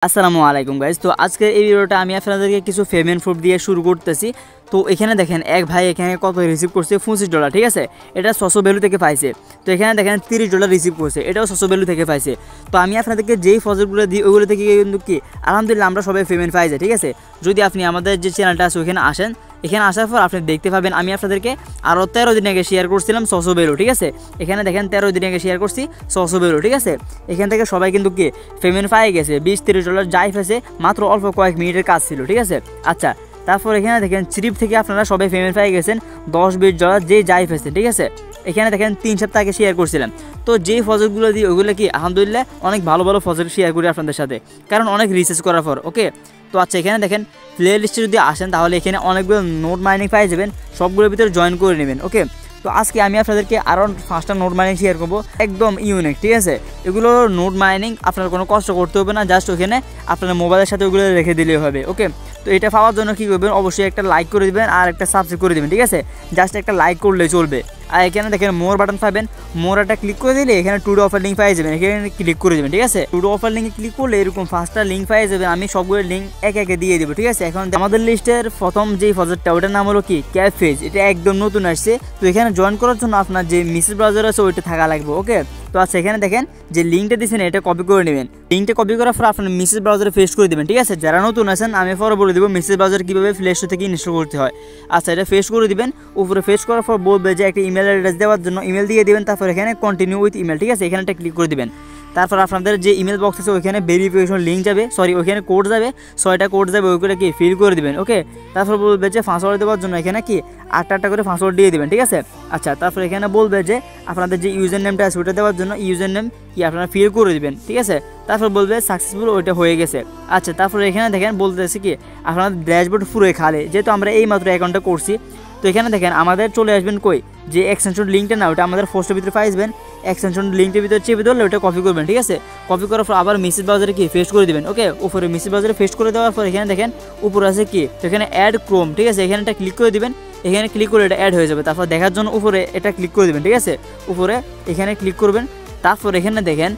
আসসালামু আলাইকুম গাইজ। তো আজকে এই ভিডিওটা আমি আপনাদেরকে কিছু পেমেন্ট প্রুফ দিয়ে শুরু করতেছি। তো এখানে দেখেন এক ভাই এখানে কত রিসিভ করছে, $25, ঠিক আছে। এটা সোশ্যাল ভ্যালু থেকে পাইছে। তো এখানে দেখেন $30 রিসিভ করছে, এটাও সোশ্যাল ভ্যালু থেকে পাইছে। তো আমি আপনাদেরকে যেই ফজলগুলো দিই ওইগুলো থেকে কিন্তু কি আলহামদুলিল্লাহ আমরা সবাই পেমেন্ট পাই যায়, ঠিক আছে। যদি আপনি আমাদের যে চ্যানেলটা আছে ওইখানে আসেন, এখানে আসার পর আপনি দেখতে পাবেন আমি আপনাদেরকে আরও 13 দিন আগে শেয়ার করছিলাম সোশ্যাল ভ্যালু, ঠিক আছে। এখানে দেখেন 13 দিন আগে শেয়ার করছি সোশ্যাল ভ্যালু, ঠিক আছে। এখান থেকে সবাই কিন্তু কি পেমেন্ট পাই গেছে, $20-30 যাই ফেছে, মাত্র অল্প কয়েক মিনিটের কাজ ছিল, ঠিক আছে। আচ্ছা, তারপর এখানে দেখেন চিপ থেকে আপনারা সবাই পেমেন্ট পাই গেছেন $10-20 যে যাই ফেছে, ঠিক আছে। এখানে দেখেন 3 সপ্তাহ আগে শেয়ার করছিলাম। তো যেই ফজলগুলো দিই ওগুলো কি আলহামদুলিল্লাহ অনেক ভালো ভালো ফজল শেয়ার করি আপনাদের সাথে, কারণ অনেক রিসার্চ করার পর, ওকে। তো আচ্ছা, এখানে দেখেন প্লে লিস্টে যদি আসেন তাহলে এখানে অনেকগুলো নোট মাইনিং পাই যাবেন, সবগুলোর ভিতরে জয়েন করে নেবেন, ওকে। তো আজকে আমি আপনাদেরকে আরও 5টা নোট মাইনিং শেয়ার করবো, একদম ইউনিক, ঠিক আছে। এগুলো নোট মাইনিং আপনার কোনো কষ্ট করতে হবে না, জাস্ট ওখানে আপনার মোবাইলের সাথে ওগুলো রেখে দিলেই হবে, ওকে। তো এটা পাওয়ার জন্য কী করবেন, অবশ্যই একটা লাইক করে দেবেন আর একটা সাবস্ক্রাইব করে দেবেন, ঠিক আছে। জাস্ট একটা লাইক করলেই চলবে। আর এখানে দেখেন মোর বাটন পাবেন, মোর একটা ক্লিক করে দিলে এখানে টুডে অফার লিঙ্ক পাই যাবেন, এখানে ক্লিক করে দেবেন, ঠিক আছে। টুডে অফার লিঙ্কে ক্লিক করলে এরকম 5টা লিঙ্ক পাই যাবেন, আমি সবগুলো লিঙ্ক একে একে দিয়ে দেবো, ঠিক আছে। এখন আমাদের লিস্টের প্রথম যেই ফজরটা ওটার নাম হলো কি ক্যাফেজ, এটা একদম নতুন আসছে। তো এখানে জয়েন করার জন্য আপনার যে মেসেজ ব্রাউজার আছে ওইটা থাকা লাগবে, ওকে। তো আচ্ছা, এখানে দেখেন যে লিঙ্কটা দিচ্ছেন এটা কপি করে নেবেন। লিঙ্কটা কপি করার পর আপনার মেসেজ ব্রাউজারে পেস্ট করে দেবেন, ঠিক আছে। যারা নতুন আছেন আমি পরে বলে দেবো মেসেজ ব্রাউজার কীভাবে প্লে স্টোর থেকে ইনস্টল করতে হয়। আচ্ছা, এটা পেস্ট করে দিবেন। উপরে পেস্ট করার পর বলবে যে একটা ইমেল অ্যাড্রেস দেওয়ার জন্য ইমেল দিয়ে দেবেন, তারপর এখানে কন্টিনিউ উইথ ইমেল, ঠিক আছে। এখানে একটা ক্লিক করে দেবেন। তারপর আপনাদের যে ইমেল বক্স আছে ওইখানে ভেরিফিকেশন লিঙ্ক যাবে, ওইখানে কোড যাবে, 6টা কোড যাবে, ওইগুলো কি ফিল করে দেবেন, ওকে। তারপর বলবে যে পাসওয়ার্ড দেওয়ার জন্য এখানে কি 8টা করে পাসওয়ার্ড দিয়ে দেবেন, ঠিক আছে। আচ্ছা, তারপর এখানে বলবে যে আপনাদের যে ইউজার নেমটা আছে ওটা দেওয়ার জন্য ইউজার নেম কি আপনারা ফিল করে দেবেন, ঠিক আছে। তারপর বলবে সাকসেসফুল, ওইটা হয়ে গেছে। আচ্ছা, তারপর এখানে দেখেন বলতেছে কি আপনাদের ড্যাশবোর্ড পুরোই খালি, যেহেতু আমরা এই মাত্র অ্যাকাউন্টটা করছি। তো এখানে দেখেন আমাদের চলে আসবেন কই যে এক্সটেনশন লিঙ্কটা না, ওটা আমাদের পোস্টের ভিতরে পাইবেন। এক্সটেনশন লিঙ্কটার ভিতরে চেপে ধরলে ওটা কপি করবেন, ঠিক আছে। কপি করার পর আবার মেসেজ ব্রাউজারে কি পেস্ট করে দেবেন, ওকে। উপরে মেসেজ ব্রাউজারে পেস্ট করে দেওয়ার পর এখানে দেখেন উপরে আছে কি, তো এখানে অ্যাড ক্রোম, ঠিক আছে। এখানে একটা ক্লিক করে দিবেন, এখানে ক্লিক করে এটা অ্যাড হয়ে যাবে। তারপর দেখার জন্য উপরে এটা ক্লিক করে দেবেন, ঠিক আছে। উপরে এখানে ক্লিক করবেন, তারপর এখানে দেখেন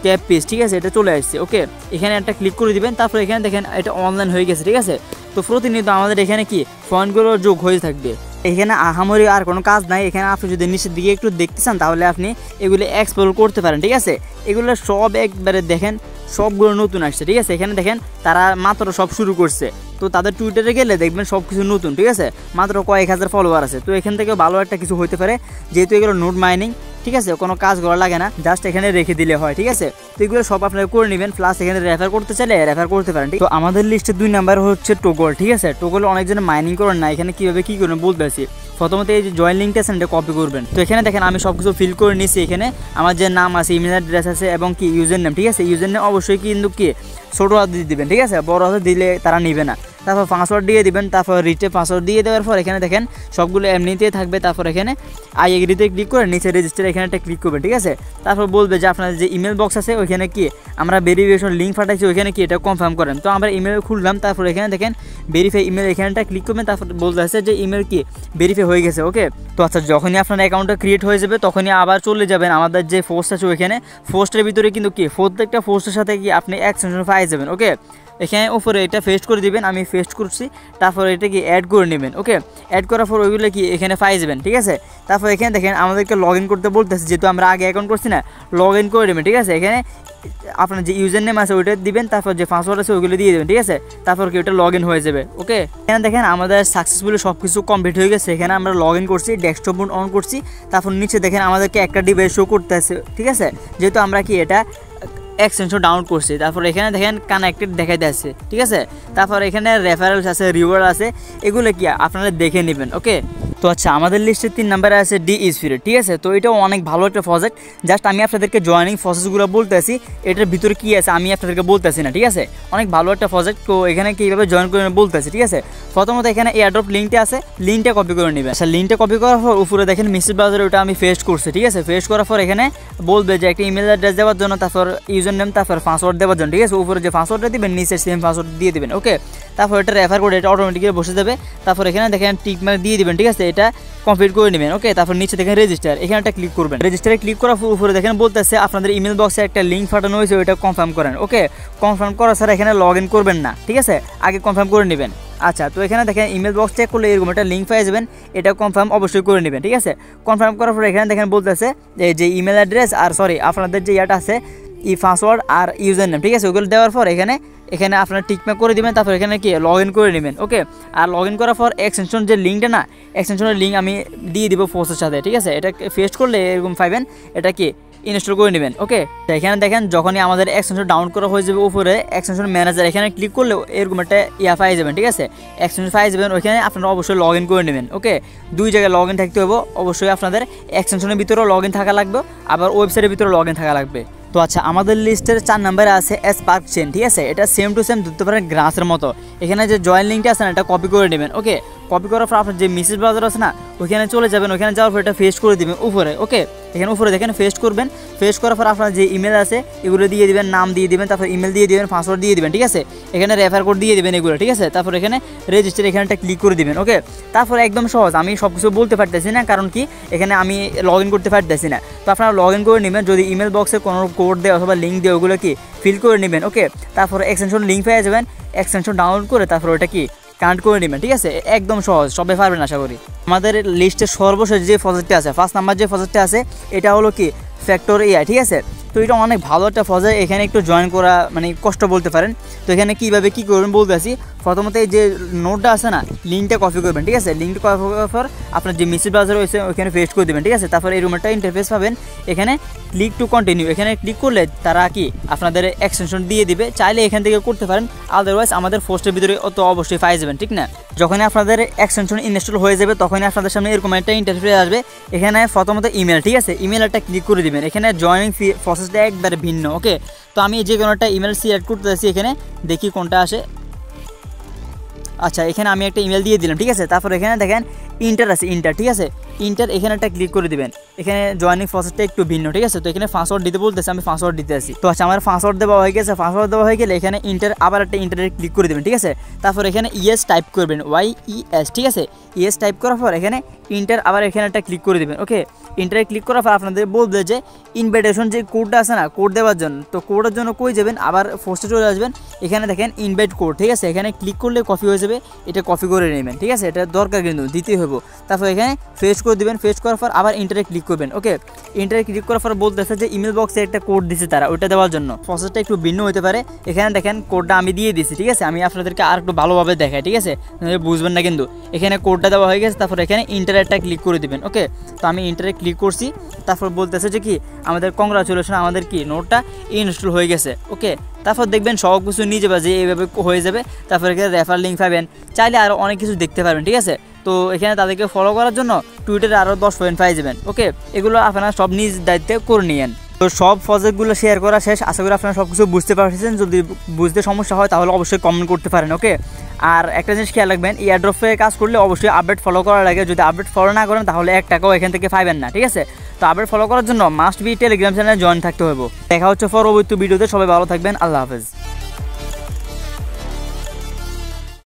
ট্যাব পেজ, ঠিক আছে, এটা চলে আসছে, ওকে। এখানে একটা ক্লিক করে দিবেন, তারপর এখানে দেখেন এটা অনলাইন হয়ে গেছে, ঠিক আছে। তো প্রতিনিয়ত আমাদের এখানে কি পয়েন্টগুলো যোগ হয়ে থাকবে। এখানে আহামরি আর কোনো কাজ নাই। এখানে আপনি যদি নিচের দিকে একটু দেখতে চান তাহলে আপনি এগুলো এক্সপ্লোর করতে পারেন, ঠিক আছে। এগুলো সব একবারে দেখেন সবগুলো নতুন আসছে, ঠিক আছে। এখানে দেখেন তারা মাত্র সব শুরু করছে। তো তাদের টুইটারে গেলে দেখবেন সব কিছু নতুন, ঠিক আছে। মাত্র কয়েক হাজার ফলোয়ার আছে। তো এখান থেকে ভালো একটা কিছু হতে পারে, যেহেতু এগুলো নোট মাইনিং, ঠিক আছে। কোনো কাজ করা লাগে না, জাস্ট এখানে রেখে দিলে হয়, ঠিক আছে। তো এগুলো সব আপনারা করে নেবেন, প্লাস এখানে রেফার করতে চাইলে রেফার করতে পারেন। তো আমাদের লিস্টে 2 নাম্বার হচ্ছে টোগল, ঠিক আছে। টোগল অনেকজনে মাইনিং করেন না, এখানে কীভাবে কী করবেন বলতে আছি। প্রথমত এই যে জয়েন লিঙ্কটা আছে এটা কপি করবেন। তো এখানে দেখেন আমি সব কিছু ফিল করে নিয়েছি। এখানে আমার যে নাম আছে, ইমেল অ্যাড্রেস আছে এবং কি ইউজার নেম, ঠিক আছে। ইউজার নেম অবশ্যই কিন্তু কি ছোটো হাতে দিয়ে দেবেন, ঠিক আছে। বড় হাতে দিলে তারা নেবে না। তারপর পাসওয়ার্ড দিয়ে দিবেন, তারপর রিটে পাসওয়ার্ড দিয়ে দেওয়ার পর এখানে দেখেন সবগুলো এমনিতেই থাকবে। তারপর এখানে আই এগ্রিতে ক্লিক করে নিচে রেজিস্টার এখানে একটা ক্লিক করবেন, ঠিক আছে। তারপর বলবে যে আপনার যে ইমেল বক্স আছে ওইখানে কি আমরা ভেরিফিকেশন লিঙ্ক পাঠাইছি, ওইখানে কি এটা কনফার্ম করেন। তো আমরা ইমেল খুললাম, তারপর এখানে দেখেন ভেরিফাই ইমেল, এখানেটা ক্লিক করবেন। তারপর বলতে আছে যে ইমেল কি ভেরিফাই হয়ে গেছে, ওকে। তো আচ্ছা, যখনই আপনার অ্যাকাউন্টটা ক্রিয়েট হয়ে যাবে তখনই আবার চলে যাবেন আমাদের যে পোস্ট আছে ওইখানে। পোস্টের ভিতরে কিন্তু কি প্রত্যেকটা পোস্টের সাথে কি আপনি এক্সটেনশন পাই যাবেন, ওকে। এখানে উপরে এটা পেস্ট করে দিবেন, আমি পেস্ট করছি। তারপর এটা কি অ্যাড করে নেবেন, ওকে। অ্যাড করার পর ওইগুলো কি এখানে পাই যাবেন, ঠিক আছে। তারপর এখানে দেখেন আমাদেরকে লগ ইন করতে বলতেছে, যেহেতু আমরা আগে অ্যাকাউন্ট করছি না, লগ ইন করে নেবেন, ঠিক আছে। এখানে আপনার যে ইউজার নেম আছে ওইটা দিবেন, তারপর যে পাসওয়ার্ড আছে ওইগুলো দিয়ে দেবেন, ঠিক আছে। তারপর কি ওটা লগ ইন হয়ে যাবে, ওকে। এখানে দেখেন আমাদের সাকসেসফুলি সব কিছু কমপ্লিট হয়ে গেছে। এখানে আমরা লগ ইন করছি, ডেস্কটপ মোড অন করছি। তারপর নিচে দেখেন আমাদেরকে একটা ডিভাইস শো করতে আছে, ঠিক আছে, যেহেতু আমরা কি এটা এক্সটেনশন ডাউনলোড করছি। তারপর এখানে দেখেন কানেক্টেড দেখাইতে আছে, ঠিক আছে। তারপর এখানে রেফারেলস আছে, রিওয়ার্ড আছে, এগুলো কি আপনারা দেখে নেবেন, ওকে। তো আচ্ছা, আমাদের লিস্টে 3 নাম্বারে আছে ডি স্পিরিট, ঠিক আছে। তো এটাও অনেক ভালো একটা প্রজেক্ট। জাস্ট আমি আপনাদেরকে জয়েনিং প্রসেসগুলো বলতেছি, এটার ভিতরে কী আছে আমি আপনাদেরকে বলতেছি না, ঠিক আছে। অনেক ভালো একটা প্রজেক্ট। তো এখানে কীভাবে জয়েন করে বলতেছি, ঠিক আছে। প্রথমত এখানে এয়ারড্রপ লিঙ্কটা আছে, লিঙ্কটা কপি করে নেবেন। আচ্ছা, লিঙ্কটা কপি করার পর উপরে দেখেন মেসেজ ব্রাউজারে ওটা আমি পেস্ট করছি, ঠিক আছে। পেস্ট করার পর এখানে বলবে যে একটা ইমেল অ্যাড্রেস দেওয়ার জন্য, তারপর ইউজার নেম, তারপর পাসওয়ার্ড দেওয়ার জন্য, ঠিক আছে। উপরে যে পাসওয়ার্ডটা দিবেন নিচে সেম পাসওয়ার্ড দিয়ে দেবেন, ওকে। তারপর এটা রেফার করে এটা অটোমেটিক্যালি বসে যাবে। তারপর এখানে দেখেন টিক মার্ক দিয়ে দিবেন, ঠিক আছে। এটা কমপ্লিট করে নেবেন। ওকে, তারপর নিচে দেখেন রেজিস্টার, এখানে একটা ক্লিক করবেন। রেজিস্টারে ক্লিক করার উপরে দেখেন বলতেছে আপনাদের ইমেল বক্সে একটা লিঙ্ক পাঠানো হয়েছে, ওইটা কনফার্ম করেন। ওকে, কনফার্ম করা ছাড়া এখানে লগ ইন করবেন না, ঠিক আছে, আগে কনফার্ম করে নেবেন। আচ্ছা, তো এখানে দেখেন ইমেল বক্স চেক করলে এরকম একটা লিঙ্ক পেয়ে যাবেন, এটা কনফার্ম অবশ্যই করে নেবেন, ঠিক আছে। কনফার্ম করার পরে এখানে দেখেন বলতেছে যে ইমেল অ্যাড্রেস আর আপনাদের যে ইয়াটা আছে পাসওয়ার্ড আর ইউজার নেম, ঠিক আছে, ওগুলো দেওয়ার পর এখানে আপনারা টিকমার্ক করে দিবেন। তারপর এখানে কি লগ ইন করে নেবেন। ওকে, আর লগ ইন করার পর এক্সটেনশন যে লিঙ্কটা না, এক্সটেনশনের লিঙ্ক আমি দিয়ে দিব ফোর্সের সাথে, ঠিক আছে। এটা পেস্ট করলে এরকম পাইবেন, এটা কি ইনস্টল করে নেবেন। ওকে, এখানে দেখেন যখনই আমাদের এক্সটেনশন ডাউনলোড করা হয়ে যাবে উপরে এক্সটেনশন ম্যানেজার, এখানে ক্লিক করলে এরকম একটা পাই যাবেন, ঠিক আছে, এক্সটেনশন পাই যাবেন। ওইখানে আপনারা অবশ্যই লগ ইন করে নেবেন। ওকে, দুই জায়গায় লগ ইন থাকতে হবে, অবশ্যই আপনাদের এক্সটেনশনের ভিতরেও লগ ইন থাকা লাগবে, আবার ওয়েবসাইটের ভিতরে লগ ইন থাকা লাগবে। তো আচ্ছা, আমাদের লিস্টের 4 নম্বরে আছে স্পার্ক চেন, ঠিক আছে, এটা সেম টু সেম ধরতে পারেন গ্রাসের মতো। এখানে যে জয়েন লিঙ্কটা আছে না, এটা কপি করে নেবেন। ওকে, কপি করার পর আপনার যে মেসেজ ব্রাউজার আছে না, ওইখানে চলে যাবেন। ওইখানে যাওয়ার পর এটা পেস্ট করে দিবেন উপরে। ওকে, এখানে উপরে দেখেন পেস্ট করবেন। পেস্ট করার পর আপনার যে ইমেল আছে এগুলো দিয়ে দিবেন, নাম দিয়ে দিবেন, তারপর ইমেল দিয়ে দিবেন, পাসওয়ার্ড দিয়ে দিবেন, ঠিক আছে। এখানে রেফার কোড দিয়ে দিবেন এগুলো, ঠিক আছে। তারপর এখানে রেজিস্টার, এখানটা ক্লিক করে দিবেন। ওকে, তারপর একদম সহজ, আমি সব কিছু বলতে পারতেছি না, কারণ কি এখানে আমি লগ ইন করতে পারতেছি না। তো আপনারা লগ ইন করে নেবেন, যদি ইমেল বক্সে কোনো কোড দেয় অথবা লিঙ্ক দেয় ওগুলো কি ফিল করে নেবেন। ওকে, তারপর এক্সটেনশন লিঙ্ক পেয়ে যাবেন, এক্সটেনশন ডাউনলোড করে তারপর ওটা কি কানেক্ট করে নেবেন, ঠিক আছে। একদম সহজ, সবাই পারবেন আশা করি। আমাদের লিস্টের সর্বশেষ যে প্রজেক্টটা আছে, 5 নাম্বার যে প্রজেক্টটা আছে, এটা হলো কি ফ্যাক্টর এআই, ঠিক আছে। তো এটা অনেক ভালো একটা প্রজেক্ট, এখানে একটু জয়েন করা মানে কষ্ট বলতে পারেন। তো এখানে কীভাবে কী করবেন বলতে আসি। প্রথমত এই যে নোটটা আছে না, লিঙ্কটা কপি করবেন, ঠিক আছে। লিঙ্কটা কপি করার পর আপনার যে মেসেজ ব্রাউজার রয়েছে ওইখানে পেস্ট করে দেবেন, ঠিক আছে। তারপর এরকম একটা ইন্টারফেস পাবেন, এখানে ক্লিক টু কন্টিনিউ, এখানে ক্লিক করলে তারা কি আপনাদের এক্সটেনশন দিয়ে দিবে, চাইলে এখান থেকে করতে পারেন, আদারওয়াইজ আমাদের পোস্টের ভিতরে অত অবশ্যই পাই যাবেন, ঠিক না। যখনই আপনাদের এক্সটেনশন ইনস্টল হয়ে যাবে তখনই আপনাদের সামনে এরকম একটা ইন্টারফেস আসবে। এখানে প্রথমত ইমেল, ঠিক আছে, ইমেল একটা ক্লিক করে দিবেন। এখানে জয়েনিং প্রসেসটা একবারে ভিন্ন। ওকে, তো আমি যে কোনো একটা ইমেল সিলেক্ট করতে চাইছি, এখানে দেখি কোনটা আসে। আচ্ছা, এখানে আমি একটা ইমেল দিয়ে দিলাম, ঠিক আছে। তারপর এখানে দেখেন ইন্টার আছে, ইন্টার, ঠিক আছে, ইন্টার, এখানে একটা ক্লিক করে দিবেন। এখানে জয়েনিং প্রসেসটা একটু ভিন্ন, ঠিক আছে। তো এখানে পাসওয়ার্ড দিতে বলতেছে, আমি পাসওয়ার্ড দিতে আসি। তো আচ্ছা, আমার পাসওয়ার্ড দেওয়া হয়ে গেছে। পাসওয়ার্ড দেওয়া হয়ে গেলে এখানে ইন্টার, আবার একটা ইন্টারে ক্লিক করে দেবেন, ঠিক আছে। তারপর এখানে ইএস টাইপ করবেন, YES, ঠিক আছে। ইএস টাইপ করার পর এখানে ইন্টার, আবার এখানে একটা ক্লিক করে দেবেন। ওকে, ইন্টারে ক্লিক করার পর আপনাদের বলবে যে ইনভাইটেশন যে কোডটা আছে না, কোড দেওয়ার জন্য। তো কোডের জন্য কই যাবেন, আবার পোস্টে চলে আসবেন, এখানে দেখেন ইনভাইট কোড, ঠিক আছে। এখানে ক্লিক করলে কপি হয়ে যাবে, এটা কপি করে নেবেন, ঠিক আছে। এটা দরকার কিন্তু দিতেই হবে। তারপর এখানে পেস্ট করে দিবেন, পেস্ট করার পর আবার ইন্টারে ক্লিক করবেন। ওকে, ইন্টারে ক্লিক করার পর বলতেছে যে ইমেল বক্সে একটা কোড দিছে তারা, ওইটা দেওয়ার জন্য। প্রসেসটা একটু ভিন্ন হতে পারে। এখানে দেখেন কোডটা আমি দিয়ে দিছি, ঠিক আছে। আমি আপনাদেরকে আর একটু ভালোভাবে দেখাই, ঠিক আছে, বুঝবেন না কিন্তু। এখানে কোডটা দেওয়া হয়ে গেছে, তারপর এখানে ইন্টারে একটা ক্লিক করে দিবেন। ওকে, তো আমি ইন্টারে ক্লিক করছি। তারপর বলতেছে যে কি আমাদের কংগ্রাচুলেশন, আমাদের কি নোটটা ইনস্টল হয়ে গেছে। ওকে, তারপর দেখবেন সব কিছু নিজে বাজে এইভাবে হয়ে যাবে। তারপর এখানে রেফার লিঙ্ক পাবেন, চাইলে আরও অনেক কিছু দেখতে পারবেন, ঠিক আছে। তো এখানে তাদেরকে ফলো করার জন্য টুইটারে আরও 10 পয়েন্ট পাই যাবেন। ওকে, এগুলো আপনারা সব নিজ দায়িত্বে করে নিয়েন। তো সব প্রজেক্টগুলো শেয়ার করা শেষ, আশা করি আপনারা সব কিছু বুঝতে পারছেন। যদি বুঝতে সমস্যা হয় তাহলে অবশ্যই কমেন্ট করতে পারেন। ওকে, আর একটা জিনিস খেয়াল রাখবেন, এয়ারড্রপে কাজ করলে অবশ্যই আপডেট ফলো করা লাগে। যদি আপডেট ফলো না করেন তাহলে 1 টাকাও এখান থেকে পাইবেন না, ঠিক আছে। তো আপডেট ফলো করার জন্য মাস্ট বি টেলিগ্রাম চ্যানেলে জয়েন থাকতে হবে। দেখা হচ্ছে পরবর্তী ভিডিওতে, সবাই ভালো থাকবেন, আল্লাহ হাফেজ।